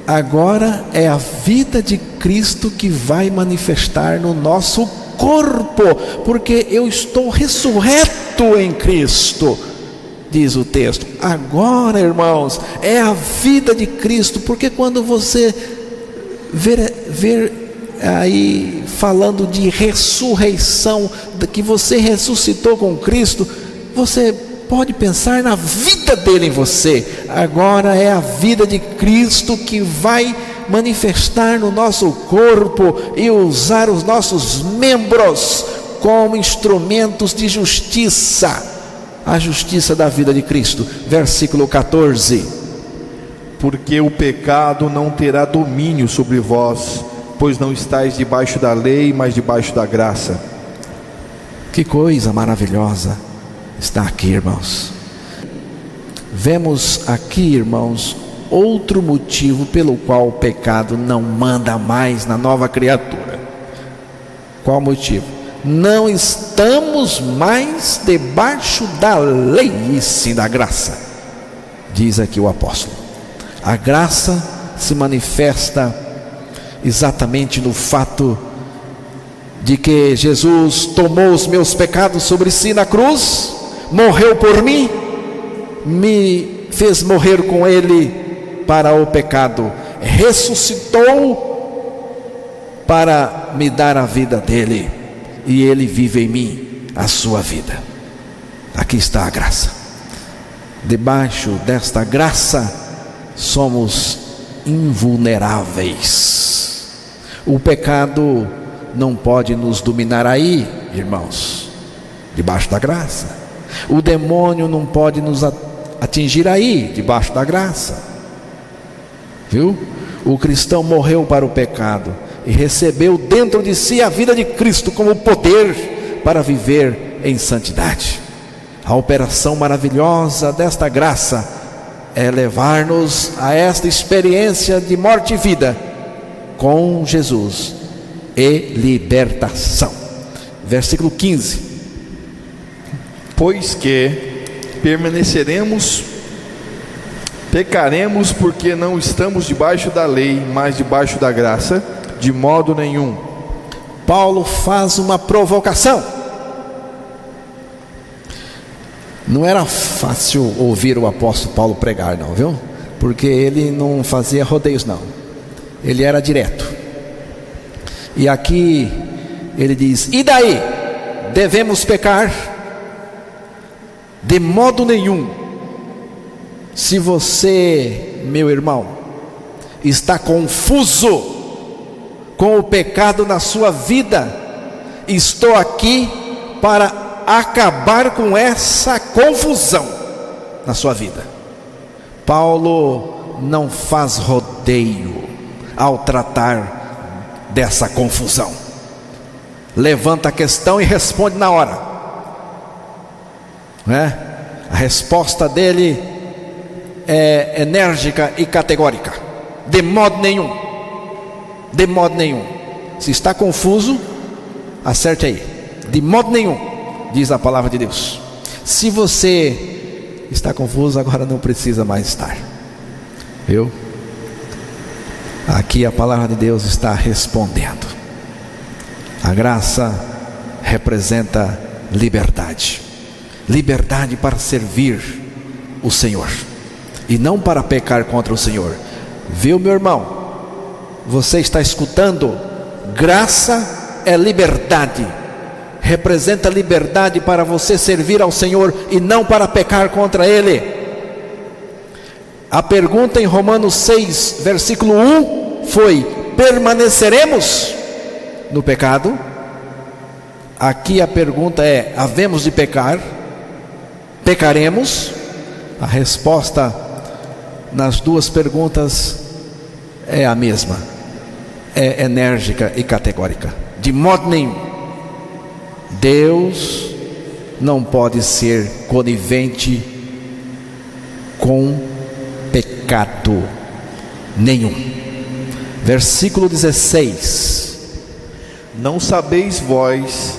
Agora é a vida de Cristo que vai manifestar no nosso corpo, porque eu estou ressurreto em Cristo, diz o texto. Agora, irmãos, é a vida de Cristo, porque quando você ver aí falando de ressurreição, que você ressuscitou com Cristo, você pode pensar na vida dele em você. Agora é a vida de Cristo que vai manifestar no nosso corpo e usar os nossos membros como instrumentos de justiça, a justiça da vida de Cristo. Versículo 14: porque o pecado não terá domínio sobre vós, pois não estáis debaixo da lei, mas debaixo da graça. Que coisa maravilhosa está aqui, irmãos. Vemos aqui, irmãos, outro motivo pelo qual o pecado não manda mais na nova criatura. Qual motivo? Não estamos mais debaixo da lei, e sim da graça, diz aqui o apóstolo. A graça se manifesta exatamente no fato de que Jesus tomou os meus pecados sobre si na cruz, morreu por mim, me fez morrer com ele para o pecado, ressuscitou para me dar a vida dele, e ele vive em mim a sua vida. Aqui está a graça. Debaixo desta graça somos invulneráveis. O pecado não pode nos dominar aí, irmãos, debaixo da graça. O demônio não pode nos atingir aí, debaixo da graça. Viu? O cristão morreu para o pecado e recebeu dentro de si a vida de Cristo como poder para viver em santidade. A operação maravilhosa desta graça é levar-nos a esta experiência de morte e vida com Jesus e libertação. Versículo 15: pois que pecaremos porque não estamos debaixo da lei, mas debaixo da graça? De modo nenhum. Paulo faz uma provocação. Não era fácil ouvir o apóstolo Paulo pregar, não, viu? Porque ele não fazia rodeios, não. Ele era direto. E aqui ele diz: e daí? Devemos pecar? De modo nenhum. Se você, meu irmão, está confuso com o pecado na sua vida Estou aqui para acabar com essa confusão na sua vida. Paulo não faz rodeio ao tratar dessa confusão. Levanta a questão e responde na hora, né? A resposta dele é enérgica e categórica. De modo nenhum. De modo nenhum. Se está confuso, acerte aí. De modo nenhum, diz a palavra de Deus. Se você está confuso, agora não precisa mais estar. Viu? Aqui a palavra de Deus está respondendo. A graça representa liberdade. Liberdade para servir o Senhor e não para pecar contra o Senhor. Viu, meu irmão? Você está escutando? Graça é liberdade. Representa liberdade para você servir ao Senhor e não para pecar contra Ele. A pergunta em Romanos 6, versículo 1 foi: permaneceremos no pecado? Aqui a pergunta é: havemos de pecar? Pecaremos? A resposta nas duas perguntas é a mesma, é enérgica e categórica. De modo nenhum. Deus não pode ser conivente com pecado nenhum. Versículo 16: Não sabeis vós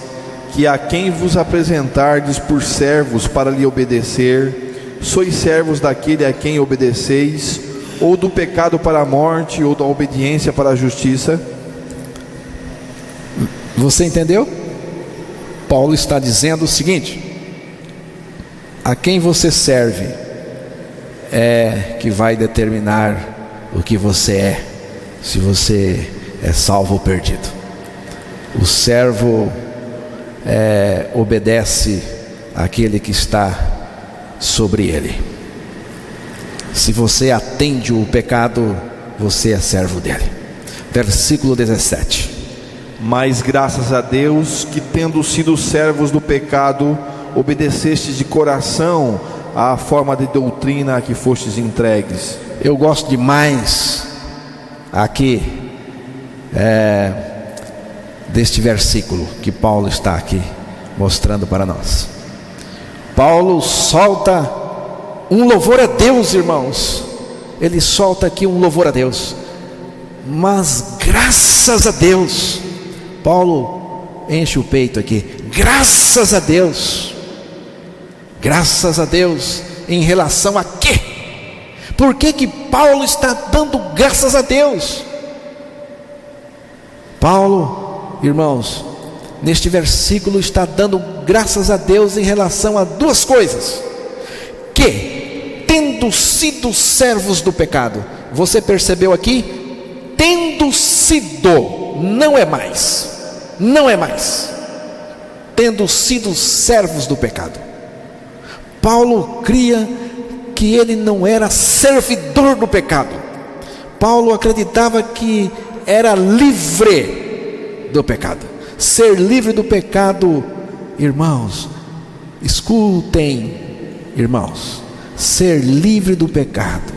que a quem vos apresentardes por servos para lhe obedecer, sois servos daquele a quem obedeceis, ou do pecado para a morte, ou da obediência para a justiça? Você entendeu? Paulo está dizendo o seguinte: a quem você serve é que vai determinar o que você é, se você é salvo ou perdido. O servo obedece àquele que está sobre ele. Se você atende o pecado, você é servo dele. Versículo 17: Mas graças a Deus que, tendo sido servos do pecado, obedecestes de coração à forma de doutrina a que fostes entregues. Eu gosto demais aqui deste versículo que Paulo está aqui mostrando para nós. Paulo solta um louvor a Deus, irmãos. Ele solta aqui um louvor a Deus. Mas graças a Deus, Paulo enche o peito aqui. Graças a Deus. Graças a Deus. Em relação a quê? Por que Paulo está dando graças a Deus? Paulo, irmãos, neste versículo está dando graças a Deus em relação a duas coisas: que, tendo sido servos do pecado, você percebeu aqui? Tendo sido, não é mais, não é mais. Tendo sido servos do pecado. Paulo cria que ele não era servidor do pecado. Paulo acreditava que era livre do pecado. Ser livre do pecado, irmãos, escutem, irmãos, ser livre do pecado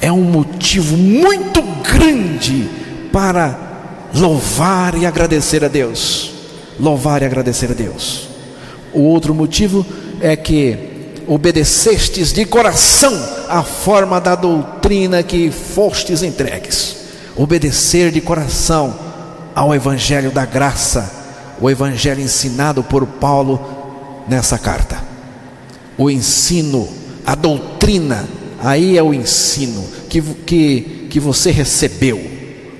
é um motivo muito grande para louvar e agradecer a Deus. Louvar e agradecer a Deus. O outro motivo é que obedecestes de coração a forma da doutrina que fostes entregues. Obedecer de coração ao evangelho da graça, o evangelho ensinado por Paulo nessa carta. O ensino, a doutrina, aí é o ensino que você recebeu,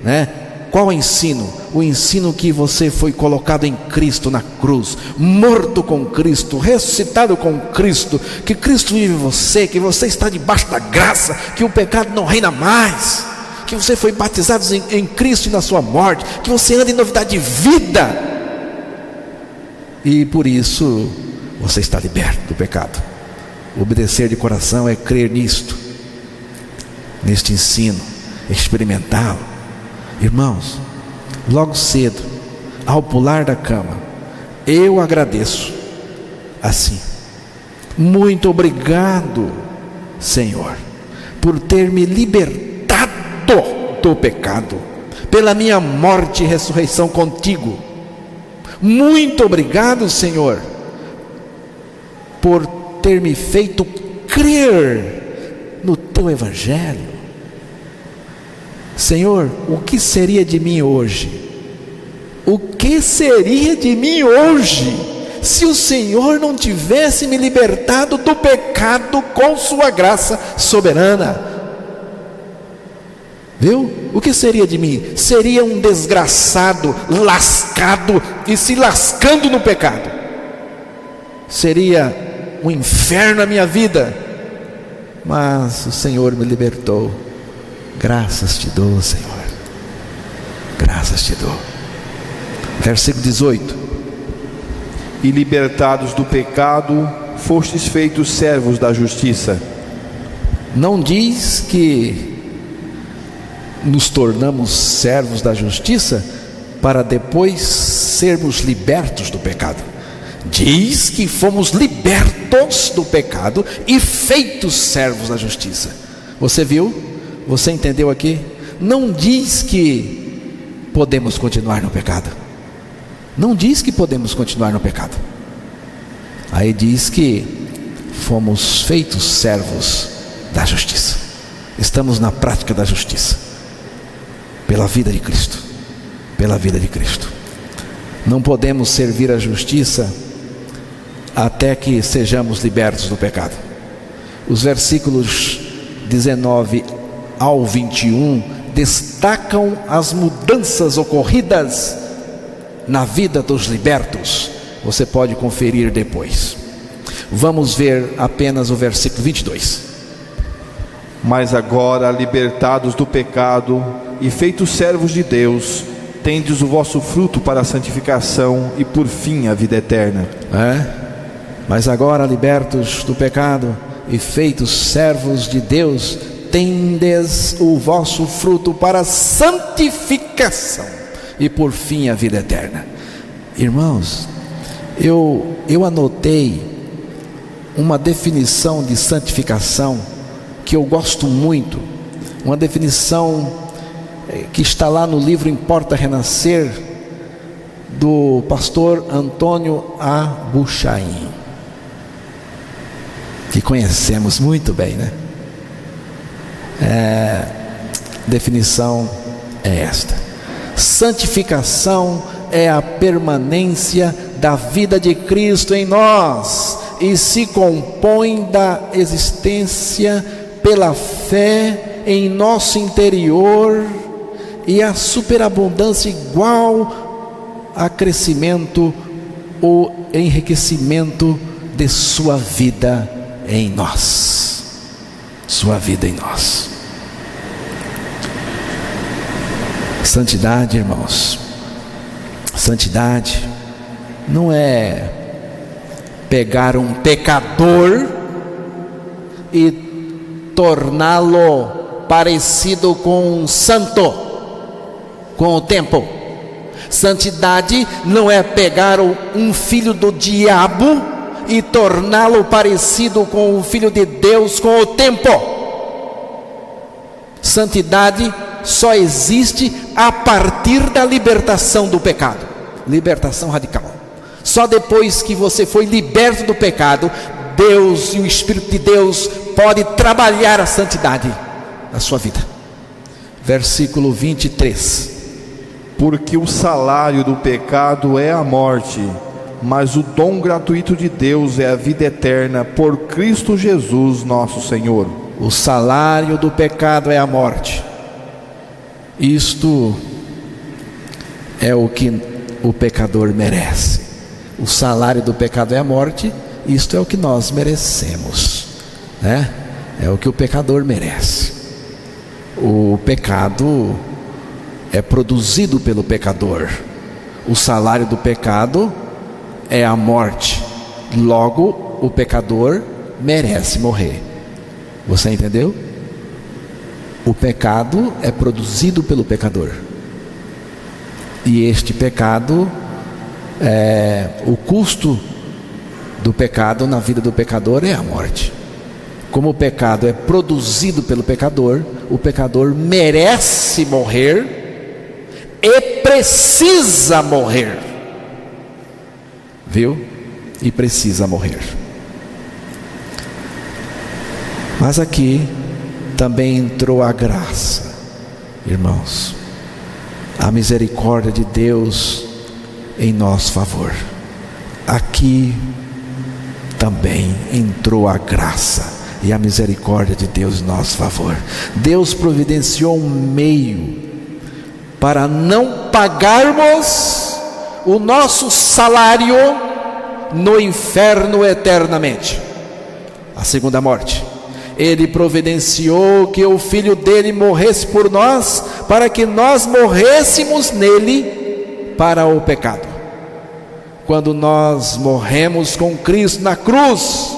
né? Qual o ensino? O ensino que você foi colocado em Cristo na cruz, morto com Cristo, ressuscitado com Cristo, que Cristo vive em você, que você está debaixo da graça, que o pecado não reina mais, que você foi batizado em Cristo e na sua morte, que você anda em novidade de vida, e por isso você está liberto do pecado. Obedecer de coração é crer nisto, neste ensino, experimentá-lo. Irmãos, logo cedo ao pular da cama, eu agradeço assim: muito obrigado, Senhor, por ter me libertado do pecado, pela minha morte e ressurreição contigo. Muito obrigado, Senhor, por ter me feito crer no teu evangelho. Senhor, o que seria de mim hoje? O que seria de mim hoje se o Senhor não tivesse me libertado do pecado com sua graça soberana? Viu? O que seria de mim? Seria um desgraçado, lascado e se lascando no pecado. Seria um inferno a minha vida. Mas o Senhor me libertou. Graças te dou, Senhor. Graças te dou. Versículo 18: E libertados do pecado, fostes feitos servos da justiça. Não diz que nos tornamos servos da justiça para depois sermos libertos do pecado. Diz que fomos libertos do pecado e feitos servos da justiça. Você viu? Você entendeu aqui? Não diz que podemos continuar no pecado. Não diz que podemos continuar no pecado. Aí diz que fomos feitos servos da justiça. Estamos na prática da justiça, pela vida de Cristo. Pela vida de Cristo. Não podemos servir a justiça até que sejamos libertos do pecado. Os versículos 19 ao 21 destacam as mudanças ocorridas na vida dos libertos. Você pode conferir depois. Vamos ver apenas o versículo 22. Mas agora, libertados do pecado e feitos servos de Deus, tendes o vosso fruto para a santificação e por fim a vida eterna. Mas agora, libertos do pecado e feitos servos de Deus, tendes o vosso fruto para a santificação e por fim a vida eterna. Irmãos, eu anotei uma definição de santificação que eu gosto muito, uma definição que está lá no livro Importa Renascer, do pastor Antônio Abuchain, que conhecemos muito bem, né? Definição é esta: santificação é a permanência da vida de Cristo em nós e se compõe da existência pela fé em nosso interior e a superabundância igual a crescimento ou enriquecimento de sua vida em nós. Sua vida em nós. Santidade, irmãos, santidade não é pegar um pecador e torná-lo parecido com um santo com o tempo. Santidade não é pegar um filho do diabo e torná-lo parecido com o filho de Deus com o tempo. Santidade só existe a partir da libertação do pecado, libertação radical. Só depois que você foi liberto do pecado, Deus e o Espírito de Deus pode trabalhar a santidade na sua vida. Versículo 23: Porque o salário do pecado é a morte, mas o dom gratuito de Deus é a vida eterna por Cristo Jesus nosso Senhor. O salário do pecado é a morte. Isto é o que o pecador merece. O salário do pecado é a morte. Isto é o que nós merecemos, né? É o que o pecador merece. O pecado é produzido pelo pecador. O salário do pecado é a morte. Logo, o pecador merece morrer. Você entendeu? O pecado é produzido pelo pecador. E este pecado, o custo do pecado na vida do pecador é a morte. Como o pecado é produzido pelo pecador, o pecador merece morrer e precisa morrer. Viu? E precisa morrer. Mas aqui também entrou a graça, irmãos, a misericórdia de Deus em nosso favor. Aqui também entrou a graça e a misericórdia de Deus em nosso favor. Deus providenciou um meio para não pagarmos o nosso salário no inferno eternamente, a segunda morte. Ele providenciou que o Filho dele morresse por nós, para que nós morrêssemos nele para o pecado. Quando nós morremos com Cristo na cruz,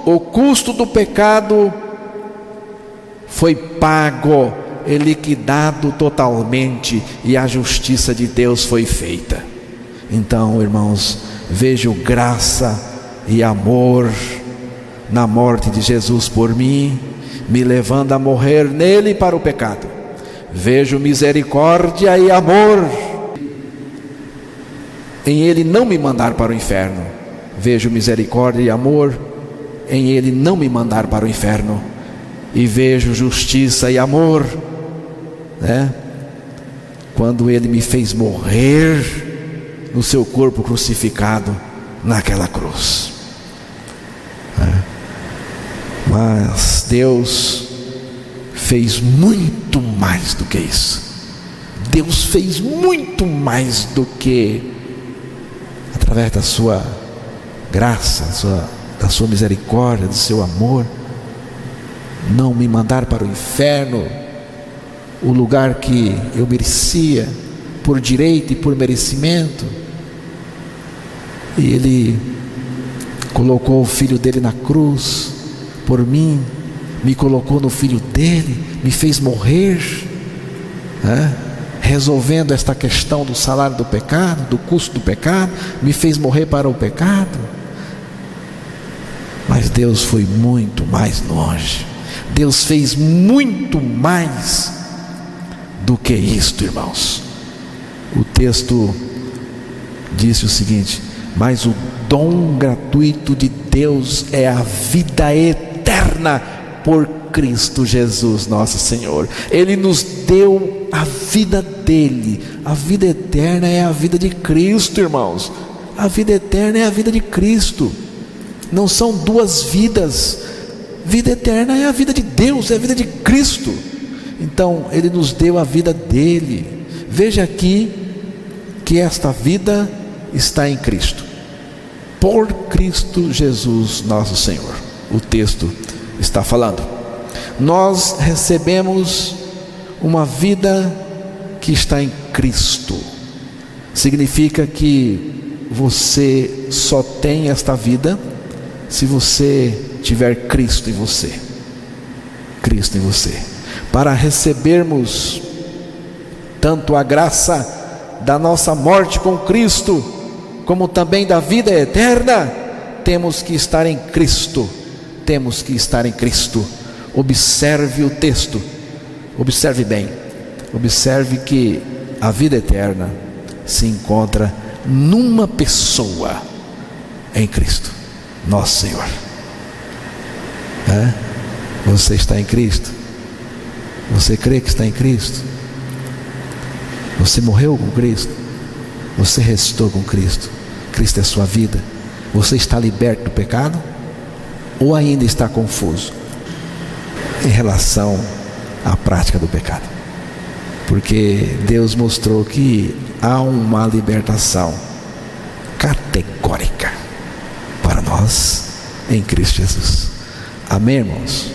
o custo do pecado foi pago e liquidado totalmente, e a justiça de Deus foi feita. Então, irmãos, vejo graça e amor na morte de Jesus por mim, me levando a morrer nele para o pecado. Vejo misericórdia e amor em ele não me mandar para o inferno. Vejo misericórdia e amor em ele não me mandar para o inferno. E vejo justiça e amor, quando ele me fez morrer no seu corpo crucificado naquela cruz. Mas Deus fez muito mais do que isso. Deus fez muito mais do que, através da sua graça, da sua misericórdia, do seu amor, não me mandar para o inferno, o lugar que eu merecia, por direito e por merecimento. E Ele colocou o Filho dele na cruz por mim, me colocou no Filho dele, me fez morrer, resolvendo esta questão do salário do pecado, do custo do pecado, me fez morrer para o pecado. Mas Deus foi muito mais longe. Deus fez muito mais do que isto, irmãos. O texto disse o seguinte: mas o dom gratuito de Deus é a vida eterna por Cristo Jesus nosso Senhor. Ele nos deu a vida dele. A vida eterna é a vida de Cristo, irmãos. A vida eterna é a vida de Cristo. Não são duas vidas. Vida eterna é a vida de Deus, é a vida de Cristo. Então Ele nos deu a vida dele. Veja aqui que esta vida está em Cristo, por Cristo Jesus nosso Senhor. O texto está falando. Nós recebemos uma vida que está em Cristo. Significa que você só tem esta vida se você tiver Cristo em você. Cristo em você. Para recebermos tanto a graça da nossa morte com Cristo, como também da vida eterna, temos que estar em Cristo. Temos que estar em Cristo. Observe o texto. Observe bem. Observe que a vida eterna se encontra numa pessoa, em Cristo, nosso Senhor. Você está em Cristo? Você crê que está em Cristo? Você morreu com Cristo? Você ressuscitou com Cristo? Cristo é sua vida? Você está liberto do pecado? Ou ainda está confuso em relação à prática do pecado? Porque Deus mostrou que há uma libertação categórica para nós em Cristo Jesus. Amém, irmãos?